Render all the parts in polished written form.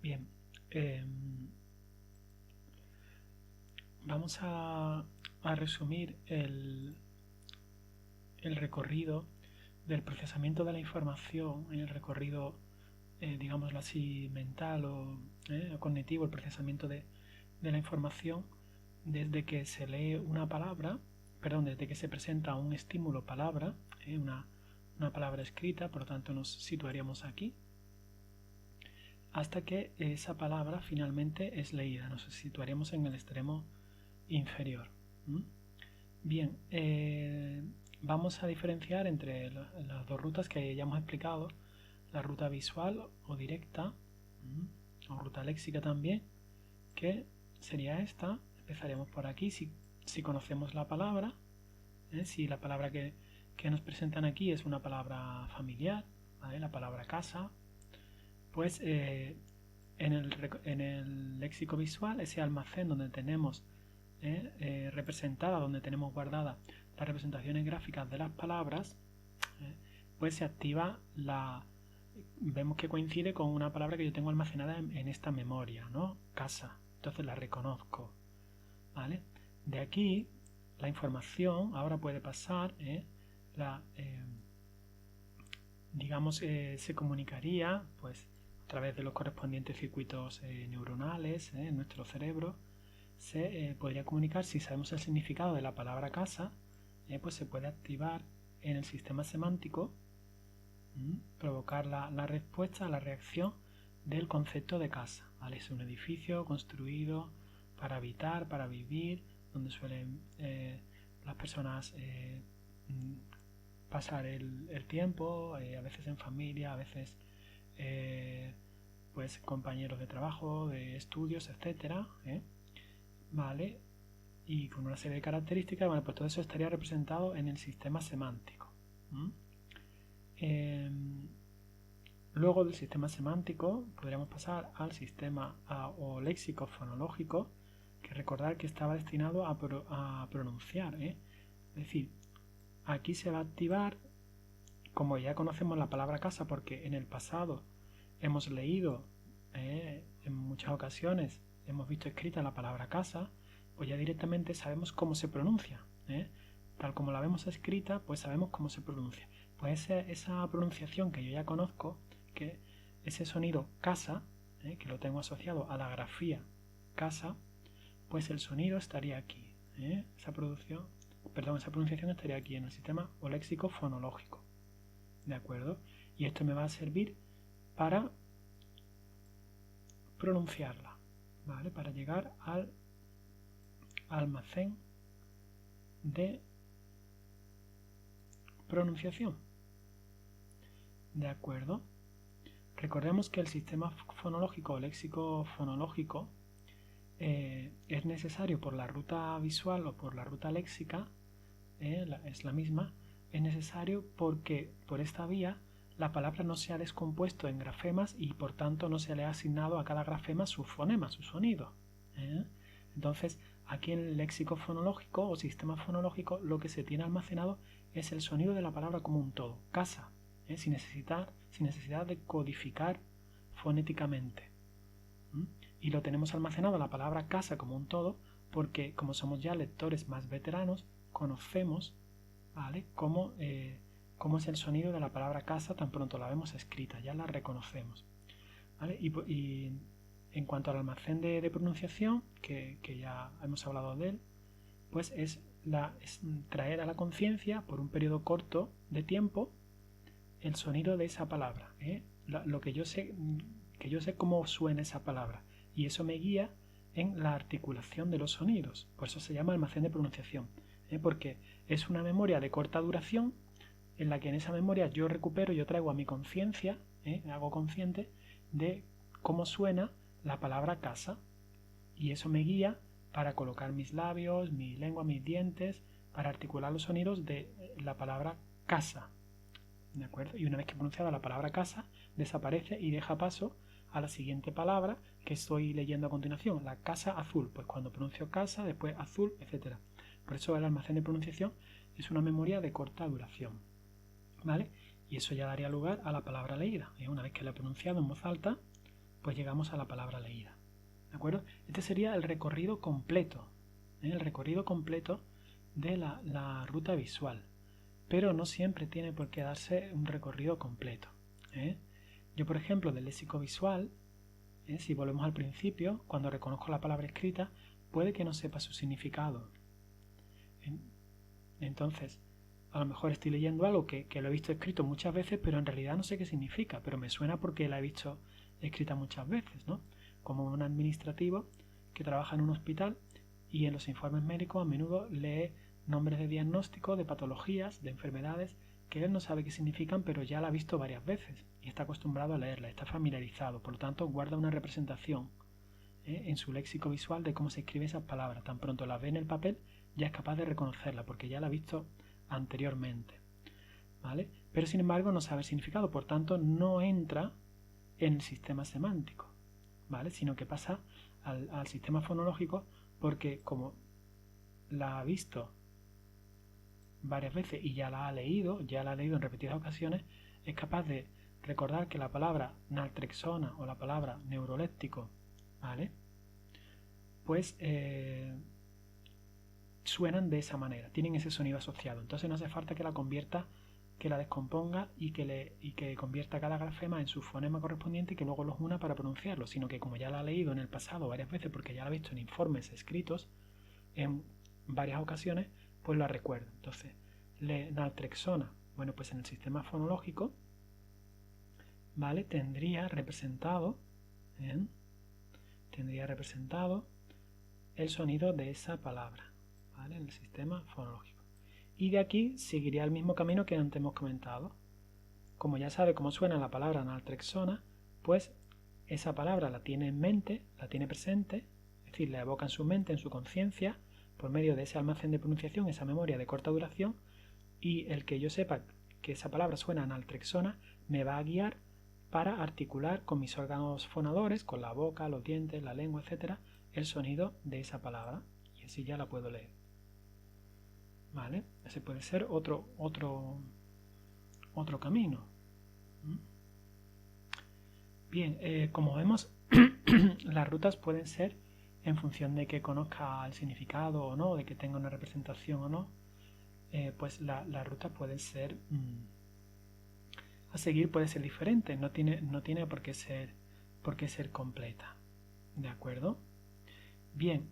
Bien, vamos a resumir el recorrido del procesamiento de la información, en el recorrido, digámoslo así, mental o cognitivo, el procesamiento de la información desde que se lee una palabra, perdón, desde que se presenta un estímulo palabra, una palabra escrita, por lo tanto nos situaríamos aquí, hasta que esa palabra finalmente es leída, nos situaríamos en el extremo inferior. Bien, vamos a diferenciar entre las dos rutas que ya hemos explicado, la ruta visual o directa, o ruta léxica también, que sería esta. Empezaremos por aquí si conocemos la palabra, si la palabra que nos presentan aquí es una palabra familiar, ¿vale? La palabra casa, pues en el léxico visual, ese almacén donde tenemos representada, donde tenemos guardadas las representaciones gráficas de las palabras, pues se activa vemos que coincide con una palabra que yo tengo almacenada en esta memoria, ¿no? Casa. Entonces la reconozco, ¿vale? De aquí la información ahora puede pasar, digamos, se comunicaría pues a través de los correspondientes circuitos neuronales en nuestro cerebro. Se podría comunicar, si sabemos el significado de la palabra casa, pues se puede activar en el sistema semántico, provocar la respuesta, la reacción del concepto de casa, ¿vale? Es un edificio construido para habitar, para vivir, donde suelen las personas pasar el tiempo, a veces en familia, a veces pues compañeros de trabajo, de estudios, etcétera, ¿vale? Y con una serie de características, bueno, pues todo eso estaría representado en el sistema semántico. Luego del sistema semántico podríamos pasar al sistema o léxico fonológico, que recordar que estaba destinado a pronunciar, Es decir, aquí se va a activar, como ya conocemos la palabra casa, porque en el pasado hemos leído en muchas ocasiones, hemos visto escrita la palabra casa, pues ya directamente sabemos cómo se pronuncia. Tal como la vemos escrita, pues sabemos cómo se pronuncia. Pues esa pronunciación que yo ya conozco, que ese sonido casa, que lo tengo asociado a la grafía casa, pues el sonido estaría aquí. Esa pronunciación estaría aquí en el sistema o léxico fonológico. ¿De acuerdo? Y esto me va a servir para pronunciarla, ¿vale? Para llegar al almacén de pronunciación. ¿De acuerdo? Recordemos que el sistema fonológico o léxico fonológico es necesario por la ruta visual o por la ruta léxica, es la misma, es necesario porque por esta vía la palabra no se ha descompuesto en grafemas y por tanto no se le ha asignado a cada grafema su fonema, su sonido. Entonces, aquí en el léxico fonológico o sistema fonológico lo que se tiene almacenado es el sonido de la palabra como un todo, casa, sin necesidad de codificar fonéticamente. Y lo tenemos almacenado la palabra casa como un todo porque como somos ya lectores más veteranos, conocemos, ¿vale?, cómo es el sonido de la palabra casa tan pronto la vemos escrita, ya la reconocemos, ¿vale? Y en cuanto al almacén de pronunciación, que ya hemos hablado de él, pues es traer a la conciencia por un periodo corto de tiempo el sonido de esa palabra, lo que yo sé cómo suena esa palabra, y eso me guía en la articulación de los sonidos. Por eso se llama almacén de pronunciación, porque es una memoria de corta duración en la que en esa memoria yo traigo a mi conciencia, hago consciente de cómo suena la palabra casa, y eso me guía para colocar mis labios, mi lengua, mis dientes, para articular los sonidos de la palabra casa. ¿De acuerdo? Y una vez que he pronunciado la palabra casa, desaparece y deja paso a la siguiente palabra que estoy leyendo a continuación, la casa azul. Pues cuando pronuncio casa, después azul, etc. Por eso el almacén de pronunciación es una memoria de corta duración, ¿vale? Y eso ya daría lugar a la palabra leída. Una vez que la he pronunciado en voz alta, pues llegamos a la palabra leída. ¿De acuerdo? Este sería el recorrido completo, el recorrido completo de la ruta visual, pero no siempre tiene por qué darse un recorrido completo. Yo, por ejemplo, del léxico visual, si volvemos al principio, cuando reconozco la palabra escrita, puede que no sepa su significado. Entonces, a lo mejor estoy leyendo algo que lo he visto escrito muchas veces, pero en realidad no sé qué significa, pero me suena porque la he visto escrita muchas veces, ¿no? Como un administrativo que trabaja en un hospital y en los informes médicos a menudo lee nombres de diagnóstico, de patologías, de enfermedades que él no sabe qué significan, pero ya la ha visto varias veces y está acostumbrado a leerla, está familiarizado, por lo tanto guarda una representación en su léxico visual de cómo se escribe esas palabras. Tan pronto las ve en el papel, ya es capaz de reconocerla porque ya la ha visto anteriormente, ¿vale? Pero sin embargo no sabe el significado, por tanto no entra en el sistema semántico, ¿vale? Sino que pasa al sistema fonológico porque como la ha visto varias veces y ya la ha leído en repetidas ocasiones, es capaz de recordar que la palabra naltrexona o la palabra neuroléptico, ¿vale? Pues suenan de esa manera, tienen ese sonido asociado. Entonces no hace falta que la convierta, que la descomponga y que convierta cada grafema en su fonema correspondiente y que luego los una para pronunciarlo, sino que como ya la ha leído en el pasado varias veces porque ya la ha visto en informes escritos en varias ocasiones, pues la recuerda. Entonces, naltrexona, bueno, pues en el sistema fonológico, ¿vale? Tendría representado el sonido de esa palabra, ¿vale? En el sistema fonológico. Y de aquí seguiría el mismo camino que antes hemos comentado. Como ya sabe cómo suena la palabra naltrexona, pues esa palabra la tiene en mente, la tiene presente, es decir, la evoca en su mente, en su conciencia, por medio de ese almacén de pronunciación, esa memoria de corta duración, y el que yo sepa que esa palabra suena naltrexona me va a guiar para articular con mis órganos fonadores, con la boca, los dientes, la lengua, etcétera, el sonido de esa palabra, y así ya la puedo leer. ¿Vale? Ese puede ser otro camino. Bien, como vemos, las rutas pueden ser en función de que conozca el significado o no, de que tenga una representación o no, pues la ruta puede ser a seguir, puede ser diferente, no tiene por qué ser completa. ¿De acuerdo? Bien,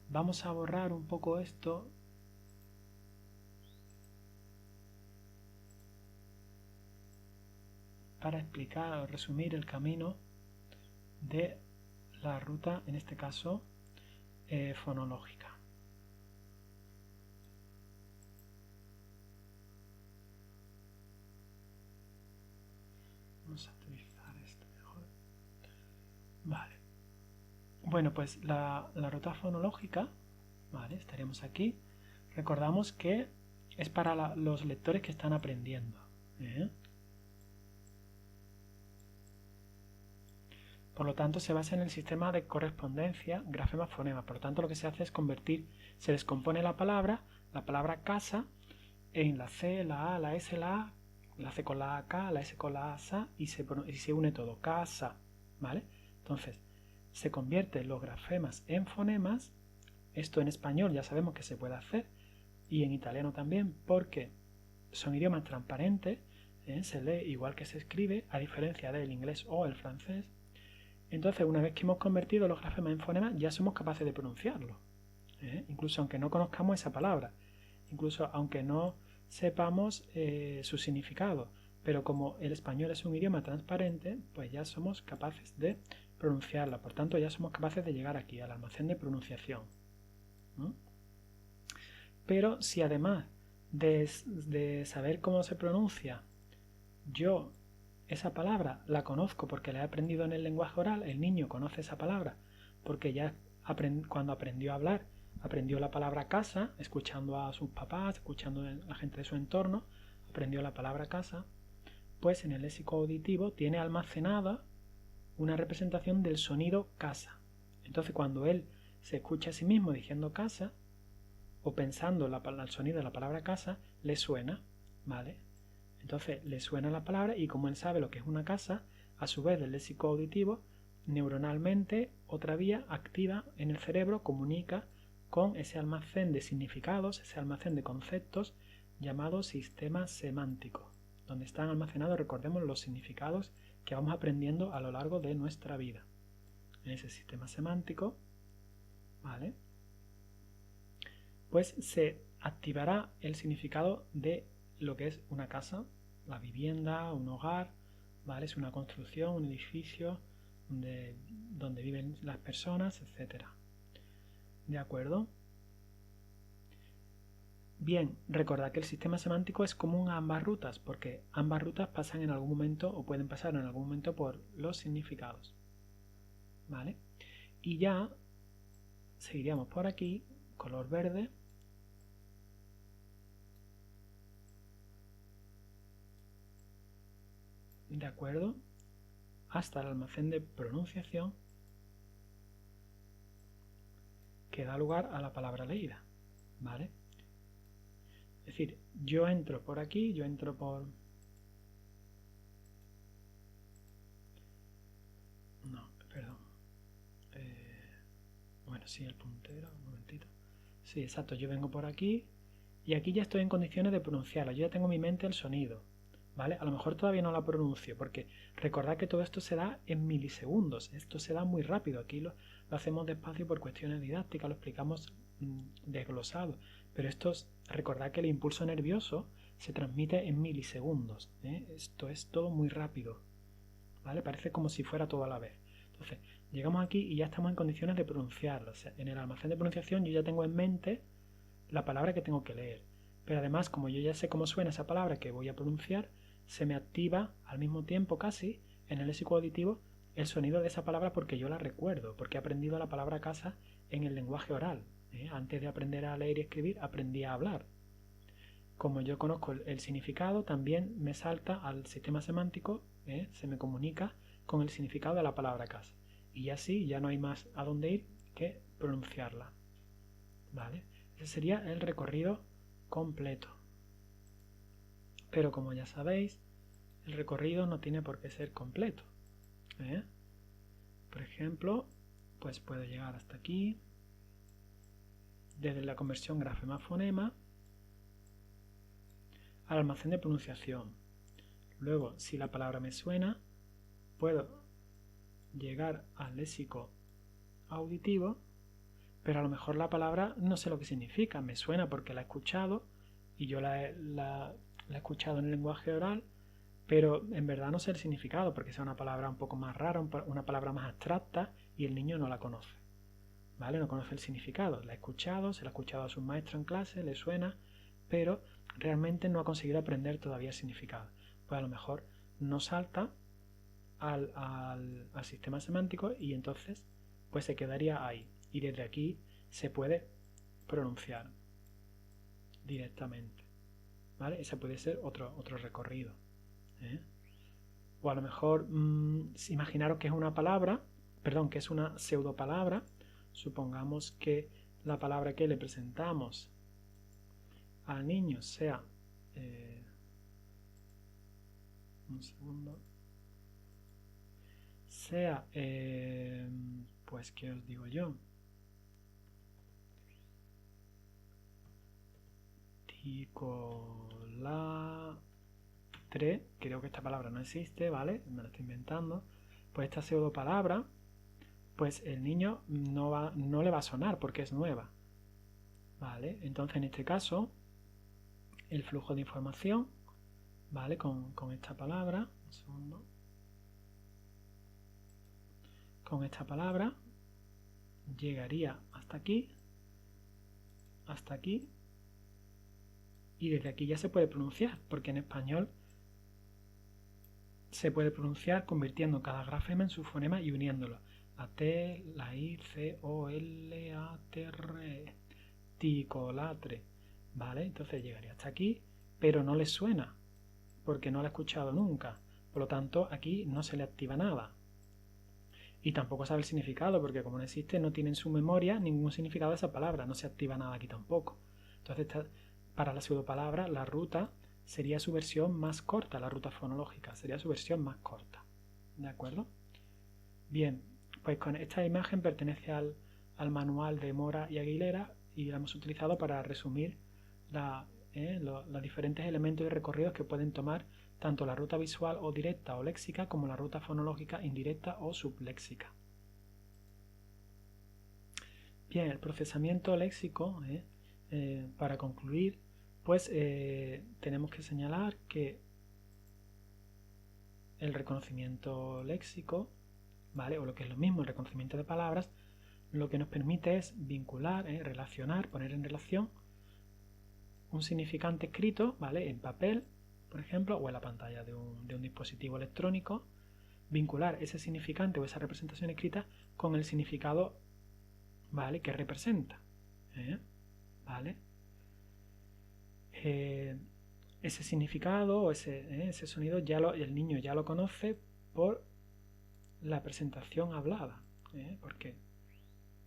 vamos a borrar un poco esto. Para explicar o resumir el camino de la ruta, en este caso, fonológica. Vamos a utilizar esto mejor. Vale. Bueno, pues la ruta fonológica, ¿vale? Estaríamos aquí. Recordamos que es para los lectores que están aprendiendo. Por lo tanto, se basa en el sistema de correspondencia grafema-fonema. Por lo tanto, lo que se hace es se descompone la palabra casa, en la C, la A, la S, la C con la A, K, la S con la A, SA, y se une todo, casa, ¿vale? Entonces, se convierten los grafemas en fonemas. Esto en español ya sabemos que se puede hacer, y en italiano también, porque son idiomas transparentes, se lee igual que se escribe, a diferencia del inglés o el francés. Entonces, una vez que hemos convertido los grafemas en fonemas, ya somos capaces de pronunciarlo, incluso aunque no conozcamos esa palabra, incluso aunque no sepamos su significado, pero como el español es un idioma transparente, pues ya somos capaces de pronunciarla, por tanto ya somos capaces de llegar aquí, al almacén de pronunciación. Pero si además de saber cómo se pronuncia, yo esa palabra la conozco porque la he aprendido en el lenguaje oral, el niño conoce esa palabra porque ya cuando aprendió a hablar, aprendió la palabra casa, escuchando a sus papás, escuchando a la gente de su entorno, aprendió la palabra casa, pues en el léxico auditivo tiene almacenada una representación del sonido casa. Entonces cuando él se escucha a sí mismo diciendo casa, o pensando el sonido de la palabra casa, le suena, ¿vale? Entonces le suena la palabra y como él sabe lo que es una casa, A su vez, el léxico auditivo, neuronalmente, otra vía activa en el cerebro, comunica con ese almacén de significados, ese almacén de conceptos llamado sistema semántico, donde están almacenados, recordemos, los significados que vamos aprendiendo a lo largo de nuestra vida. En ese sistema semántico, ¿vale?, pues se activará el significado de lo que es una casa, la vivienda, un hogar, ¿vale? Es una construcción, un edificio donde viven las personas, etc. ¿De acuerdo? Bien, recordad que el sistema semántico es común a ambas rutas, porque ambas rutas pasan en algún momento o pueden pasar en algún momento por los significados. ¿Vale? Y ya seguiríamos por aquí, color verde. ¿De acuerdo? Hasta el almacén de pronunciación que da lugar a la palabra leída. ¿Vale? Es decir, yo entro por aquí, yo entro por... No, perdón. Bueno, sí, el puntero, un momentito. Sí, exacto, yo vengo por aquí y aquí ya estoy en condiciones de pronunciarla. Yo ya tengo en mi mente el sonido. ¿Vale? A lo mejor todavía no la pronuncio, porque recordad que todo esto se da en milisegundos, esto se da muy rápido, aquí lo hacemos despacio por cuestiones didácticas, lo explicamos desglosado, pero recordad que el impulso nervioso se transmite en milisegundos, ¿eh? Esto es todo muy rápido, ¿vale? Parece como si fuera todo a la vez. Entonces, llegamos aquí y ya estamos en condiciones de pronunciarlo, o sea, en el almacén de pronunciación yo ya tengo en mente la palabra que tengo que leer, pero además como yo ya sé cómo suena esa palabra que voy a pronunciar, se me activa al mismo tiempo casi en el léxico auditivo el sonido de esa palabra porque yo la recuerdo, porque he aprendido la palabra casa en el lenguaje oral. Antes de aprender a leer y escribir, aprendí a hablar. Como yo conozco el significado, también me salta al sistema semántico, se me comunica con el significado de la palabra casa. Y así ya no hay más a dónde ir que pronunciarla. ¿Vale? Ese sería el recorrido completo. Pero como ya sabéis, el recorrido no tiene por qué ser completo. Por ejemplo, pues puedo llegar hasta aquí, desde la conversión grafema-fonema al almacén de pronunciación. Luego, si la palabra me suena, puedo llegar al léxico auditivo, pero a lo mejor la palabra no sé lo que significa, me suena porque la he escuchado y yo la he escuchado en el lenguaje oral, pero en verdad no sé el significado porque es una palabra un poco más rara, una palabra más abstracta y el niño no la conoce, ¿vale? No conoce el significado, la ha escuchado, se la ha escuchado a su maestro en clase, le suena, pero realmente no ha conseguido aprender todavía el significado. Pues a lo mejor no salta al sistema semántico y entonces pues se quedaría ahí y desde aquí se puede pronunciar directamente, ¿vale? Ese puede ser otro recorrido, o a lo mejor imaginaros que es una palabra, perdón, que es una pseudopalabra. Supongamos que la palabra que le presentamos al niño sea un segundo, sea pues ¿qué os digo yo? Ticolatre, creo que esta palabra no existe, ¿vale? Me la estoy inventando. Pues esta pseudopalabra, pues el niño no le va a sonar porque es nueva, ¿vale? Entonces en este caso el flujo de información, ¿vale? Con esta palabra, un segundo, con esta palabra llegaría hasta aquí, y desde aquí ya se puede pronunciar, porque en español se puede pronunciar convirtiendo cada grafema en su fonema y uniéndolo. La T, la I, C, O, L, A, T, R, ticolatre, ¿vale? Entonces llegaría hasta aquí, pero no le suena, porque no la ha escuchado nunca. Por lo tanto, aquí no se le activa nada. Y tampoco sabe el significado, porque como no existe, no tiene en su memoria ningún significado de esa palabra, no se activa nada aquí tampoco. Entonces, para la pseudopalabra, la ruta sería su versión más corta, la ruta fonológica, sería su versión más corta. ¿De acuerdo? Bien, pues con esta imagen pertenece al manual de Mora y Aguilera y la hemos utilizado para resumir los diferentes elementos y recorridos que pueden tomar tanto la ruta visual o directa o léxica como la ruta fonológica indirecta o subléxica. Bien, el procesamiento léxico, para concluir, pues tenemos que señalar que el reconocimiento léxico, ¿vale? O lo que es lo mismo, el reconocimiento de palabras, lo que nos permite es vincular, relacionar, poner en relación un significante escrito, ¿vale? En papel, por ejemplo, o en la pantalla de un dispositivo electrónico, vincular ese significante o esa representación escrita con el significado, ¿vale? Que representa, ¿vale? Ese significado o ese sonido el niño ya lo conoce por la presentación hablada, porque,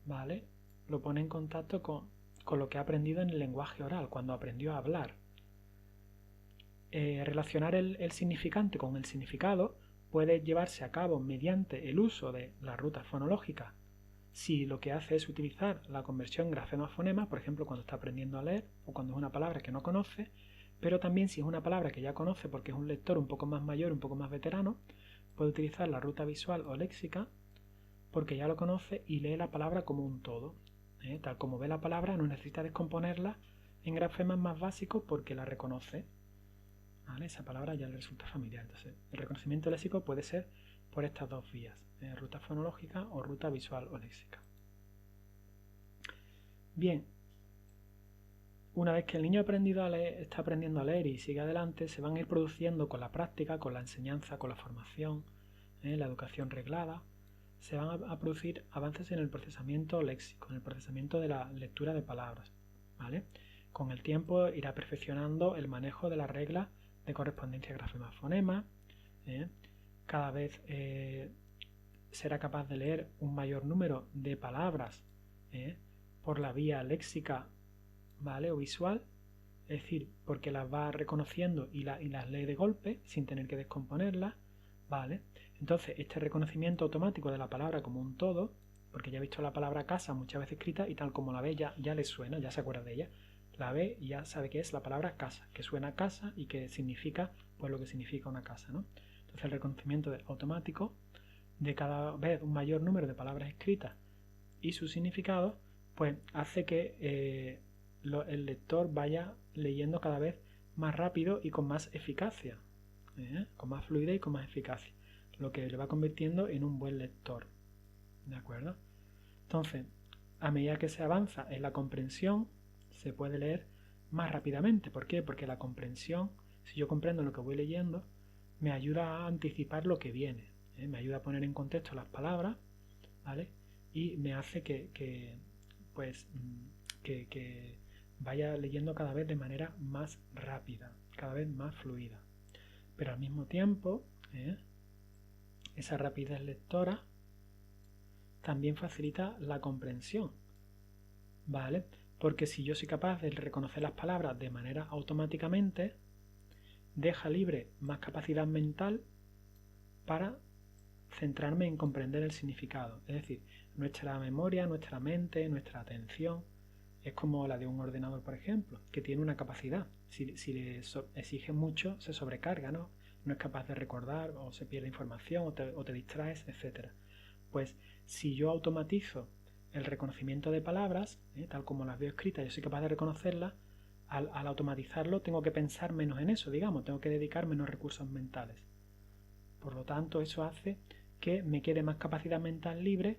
¿vale? Lo pone en contacto con lo que ha aprendido en el lenguaje oral, cuando aprendió a hablar. Relacionar el significante con el significado puede llevarse a cabo mediante el uso de la ruta fonológica. Si lo que hace es utilizar la conversión grafema-fonema, por ejemplo, cuando está aprendiendo a leer o cuando es una palabra que no conoce, pero también si es una palabra que ya conoce porque es un lector un poco más mayor, un poco más veterano, puede utilizar la ruta visual o léxica porque ya lo conoce y lee la palabra como un todo. Tal como ve la palabra, no necesita descomponerla en grafemas más básicos porque la reconoce. ¿Vale? Esa palabra ya le resulta familiar. Entonces, el reconocimiento léxico puede ser por estas dos vías, ruta fonológica o ruta visual o léxica. Bien, una vez que el niño está aprendiendo a leer y sigue adelante, se van a ir produciendo con la práctica, con la enseñanza, con la formación, la educación reglada, se van a producir avances en el procesamiento léxico, en el procesamiento de la lectura de palabras. ¿Vale? Con el tiempo irá perfeccionando el manejo de las reglas de correspondencia grafema-fonema, cada vez será capaz de leer un mayor número de palabras por la vía léxica, ¿vale? O visual, es decir, porque las va reconociendo y las lee de golpe sin tener que descomponerlas, ¿vale? Entonces, este reconocimiento automático de la palabra como un todo, porque ya ha visto la palabra casa muchas veces escrita y tal como la ve ya le suena, ya se acuerda de ella, la ve y ya sabe que es la palabra casa, que suena casa y que significa pues lo que significa una casa, ¿no? Entonces el reconocimiento automático de cada vez un mayor número de palabras escritas y su significado, pues hace que el lector vaya leyendo cada vez más rápido y con más eficacia, con más fluidez y con más eficacia, lo que le va convirtiendo en un buen lector. ¿De acuerdo? Entonces, a medida que se avanza en la comprensión, se puede leer más rápidamente. ¿Por qué? Porque la comprensión, si yo comprendo lo que voy leyendo, me ayuda a anticipar lo que viene, me ayuda a poner en contexto las palabras, ¿vale? Y me hace que vaya leyendo cada vez de manera más rápida, cada vez más fluida. Pero al mismo tiempo, esa rapidez lectora también facilita la comprensión, ¿vale? Porque si yo soy capaz de reconocer las palabras de manera automáticamente, deja libre más capacidad mental para centrarme en comprender el significado. Es decir, nuestra memoria, nuestra mente, nuestra atención es como la de un ordenador, por ejemplo, que tiene una capacidad. Si le exige mucho, se sobrecarga, ¿no? No es capaz de recordar o se pierde información o te distraes, etc. Pues si yo automatizo el reconocimiento de palabras, tal como las veo escritas, yo soy capaz de reconocerlas, al automatizarlo tengo que pensar menos en eso, digamos, tengo que dedicar menos recursos mentales. Por lo tanto, eso hace que me quede más capacidad mental libre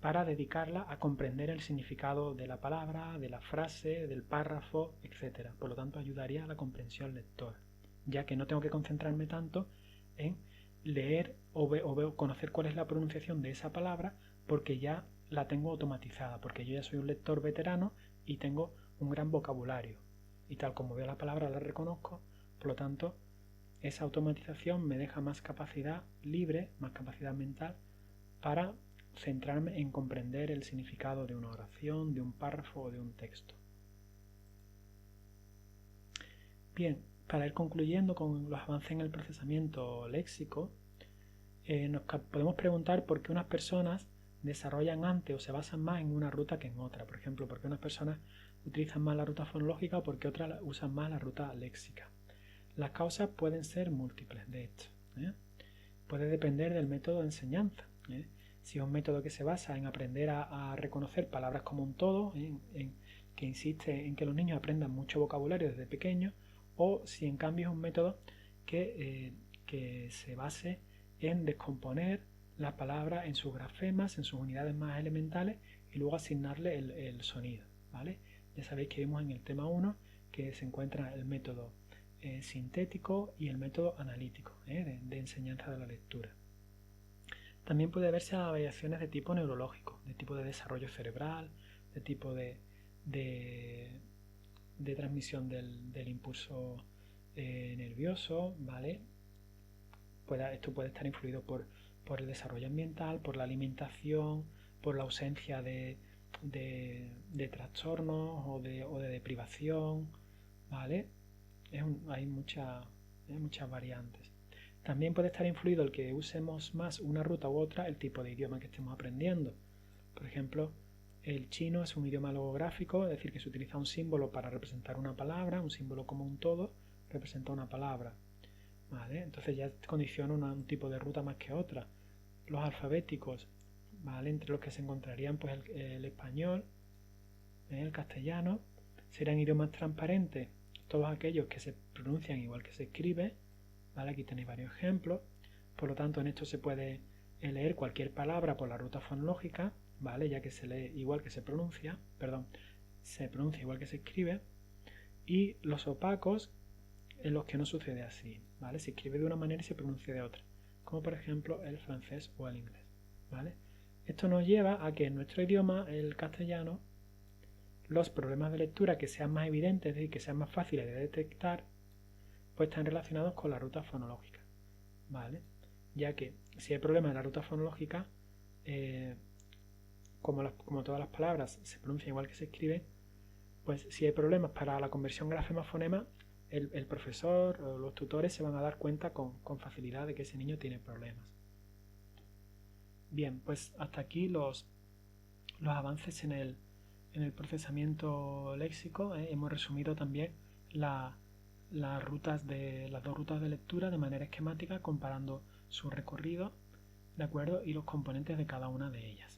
para dedicarla a comprender el significado de la palabra, de la frase, del párrafo, etc. Por lo tanto, ayudaría a la comprensión lectora, ya que no tengo que concentrarme tanto en leer o conocer cuál es la pronunciación de esa palabra porque ya la tengo automatizada, porque yo ya soy un lector veterano y tengo un gran vocabulario. Y tal como veo la palabra la reconozco, por lo tanto, esa automatización me deja más capacidad libre, más capacidad mental para centrarme en comprender el significado de una oración, de un párrafo o de un texto. Bien, para ir concluyendo con los avances en el procesamiento léxico, podemos preguntar por qué unas personas desarrollan antes o se basan más en una ruta que en otra. Por ejemplo, por qué unas personas utilizan más la ruta fonológica o por qué otras usan más la ruta léxica. Las causas pueden ser múltiples, de hecho. Puede depender del método de enseñanza. Si es un método que se basa en aprender a reconocer palabras como un todo, que insiste en que los niños aprendan mucho vocabulario desde pequeños, o si en cambio es un método que se base en descomponer las palabras en sus grafemas, en sus unidades más elementales y luego asignarle el sonido, ¿vale? Ya sabéis que vimos en el tema 1 que se encuentra el método sintético y el método analítico de enseñanza de la lectura. También puede verse a variaciones de tipo neurológico, de tipo de desarrollo cerebral, de tipo de transmisión del impulso nervioso, ¿vale? Esto puede estar influido por el desarrollo ambiental, por la alimentación, por la ausencia de trastornos o de deprivación, ¿vale? Hay muchas variantes. También puede estar influido el que usemos más una ruta u otra, el tipo de idioma que estemos aprendiendo. Por ejemplo, el chino es un idioma logográfico, es decir, que se utiliza un símbolo para representar una palabra, un símbolo como un todo representa una palabra. ¿Vale? Entonces ya condiciona un tipo de ruta más que otra. Los alfabéticos, ¿vale? Entre los que se encontrarían pues el español, el castellano, serán idiomas transparentes, todos aquellos que se pronuncian igual que se escribe, ¿vale? Aquí tenéis varios ejemplos, por lo tanto en esto se puede leer cualquier palabra por la ruta fonológica, ¿vale? Ya que se lee igual que se pronuncia, se pronuncia igual que se escribe, y los opacos en los que no sucede así, ¿vale? Se escribe de una manera y se pronuncia de otra, como por ejemplo el francés o el inglés, ¿vale? Esto nos lleva a que en nuestro idioma, el castellano, los problemas de lectura que sean más evidentes, es decir, que sean más fáciles de detectar, pues están relacionados con la ruta fonológica, ¿vale? Ya que si hay problemas en la ruta fonológica, como todas las palabras se pronuncian igual que se escriben, pues si hay problemas para la conversión grafema-fonema, el profesor o los tutores se van a dar cuenta con facilidad de que ese niño tiene problemas. Bien, pues hasta aquí los avances en el procesamiento léxico. Hemos resumido también las dos rutas de lectura de manera esquemática, comparando su recorrido, ¿de acuerdo? Y los componentes de cada una de ellas.